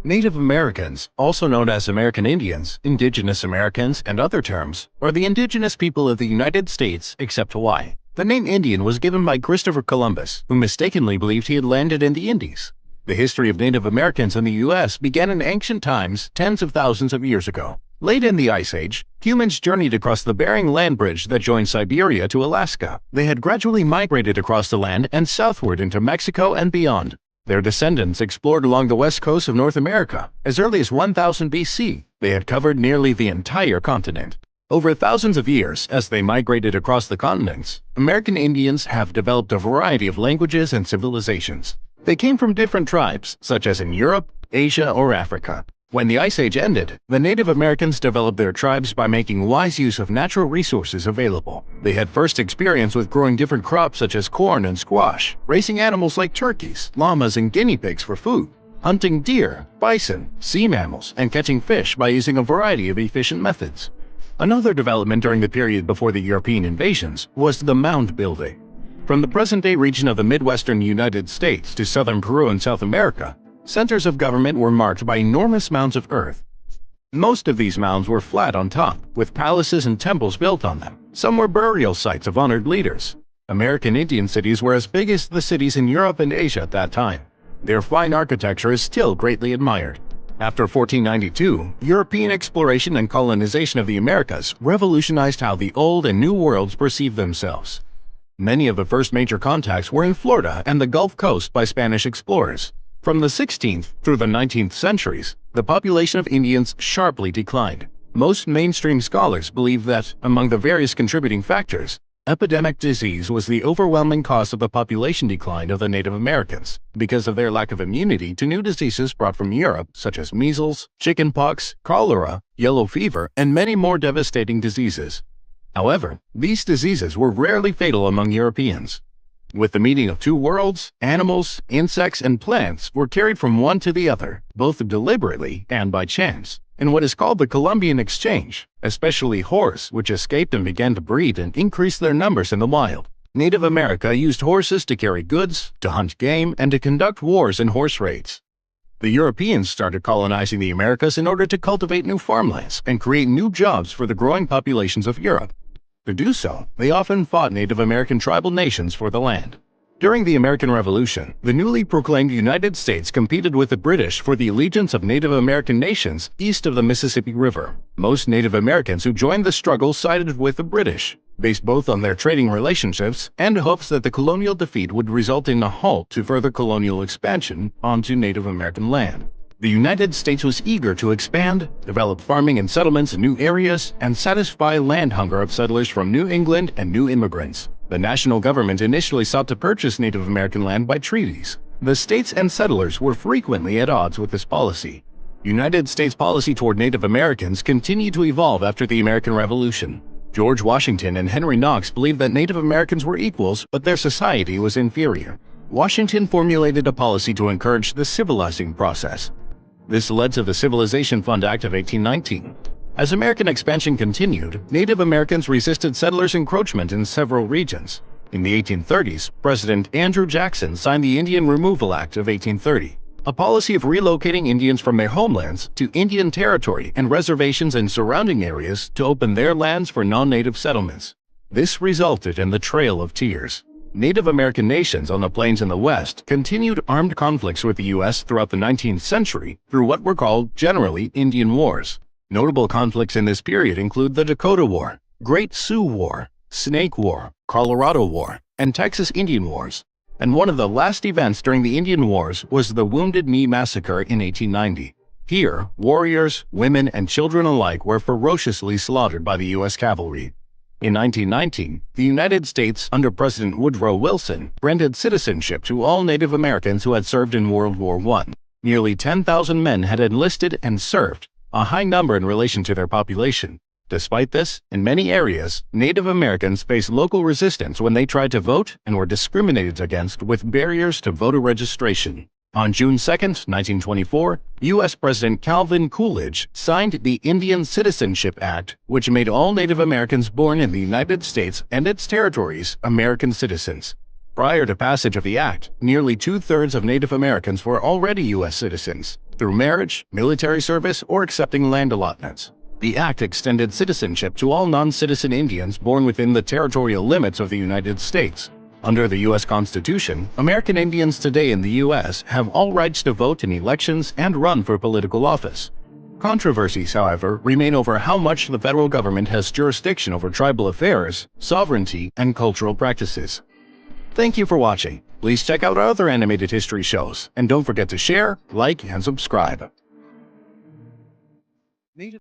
Native Americans, also known as American Indians, Indigenous Americans, and other terms, are the indigenous people of the United States except Hawaii. The name Indian was given by Christopher Columbus, who mistakenly believed he had landed in the Indies. The history of Native Americans in the U.S. began in ancient times, tens of thousands of years ago. Late in the Ice Age, humans journeyed across the Bering Land Bridge that joined Siberia to Alaska. They had gradually migrated across the land and southward into Mexico and beyond. Their descendants explored along the west coast of North America. As early as 1000 BC, they had covered nearly the entire continent. Over thousands of years, as they migrated across the continents, American Indians have developed a variety of languages and civilizations. They came from different tribes, such as in Europe, Asia, or Africa. When the Ice Age ended, the Native Americans developed their tribes by making wise use of natural resources available. They had first experience with growing different crops such as corn and squash, raising animals like turkeys, llamas, and guinea pigs for food, hunting deer, bison, sea mammals, and catching fish by using a variety of efficient methods. Another development during the period before the European invasions was the mound building. From the present-day region of the Midwestern United States to southern Peru and South America, centers of government were marked by enormous mounds of earth. Most of these mounds were flat on top, with palaces and temples built on them. Some were burial sites of honored leaders. American Indian cities were as big as the cities in Europe and Asia at that time. Their fine architecture is still greatly admired. After 1492, European exploration and colonization of the Americas revolutionized how the Old and New Worlds perceived themselves. Many of the first major contacts were in Florida and the Gulf Coast by Spanish explorers. From the 16th through the 19th centuries, the population of Indians sharply declined. Most mainstream scholars believe that, among the various contributing factors, epidemic disease was the overwhelming cause of the population decline of the Native Americans, because of their lack of immunity to new diseases brought from Europe, such as measles, chickenpox, cholera, yellow fever, and many more devastating diseases. However, these diseases were rarely fatal among Europeans. With the meeting of two worlds, animals, insects, and plants were carried from one to the other, both deliberately and by chance, in what is called the Columbian Exchange, especially horse, which escaped and began to breed and increase their numbers in the wild. Native America used horses to carry goods, to hunt game, and to conduct wars and horse raids. The Europeans started colonizing the Americas in order to cultivate new farmlands and create new jobs for the growing populations of Europe. To do so, they often fought Native American tribal nations for the land. During the American Revolution, the newly proclaimed United States competed with the British for the allegiance of Native American nations east of the Mississippi River. Most Native Americans who joined the struggle sided with the British, based both on their trading relationships and hopes that the colonial defeat would result in a halt to further colonial expansion onto Native American land. The United States was eager to expand, develop farming and settlements in new areas, and satisfy land hunger of settlers from New England and new immigrants. The national government initially sought to purchase Native American land by treaties. The states and settlers were frequently at odds with this policy. United States policy toward Native Americans continued to evolve after the American Revolution. George Washington and Henry Knox believed that Native Americans were equals, but their society was inferior. Washington formulated a policy to encourage the civilizing process. This led to the Civilization Fund Act of 1819. As American expansion continued, Native Americans resisted settlers' encroachment in several regions. In the 1830s, President Andrew Jackson signed the Indian Removal Act of 1830, a policy of relocating Indians from their homelands to Indian Territory and reservations in surrounding areas to open their lands for non-native settlements. This resulted in the Trail of Tears. Native American nations on the plains in the West continued armed conflicts with the U.S. throughout the 19th century through what were called, generally, Indian Wars. Notable conflicts in this period include the Dakota War, Great Sioux War, Snake War, Colorado War, and Texas Indian Wars. And one of the last events during the Indian Wars was the Wounded Knee Massacre in 1890. Here, warriors, women, and children alike were ferociously slaughtered by the U.S. cavalry. In 1919, the United States, under President Woodrow Wilson, granted citizenship to all Native Americans who had served in World War I. Nearly 10,000 men had enlisted and served, a high number in relation to their population. Despite this, in many areas, Native Americans faced local resistance when they tried to vote and were discriminated against with barriers to voter registration. On June 2, 1924, U.S. President Calvin Coolidge signed the Indian Citizenship Act, which made all Native Americans born in the United States and its territories American citizens. Prior to passage of the Act, nearly two-thirds of Native Americans were already U.S. citizens, through marriage, military service, or accepting land allotments. The Act extended citizenship to all non-citizen Indians born within the territorial limits of the United States. Under the U.S. Constitution, American Indians today in the U.S. have all rights to vote in elections and run for political office. Controversies, however, remain over how much the federal government has jurisdiction over tribal affairs, sovereignty, and cultural practices. Thank you for watching. Please check out our other animated history shows, and don't forget to share, like, and subscribe.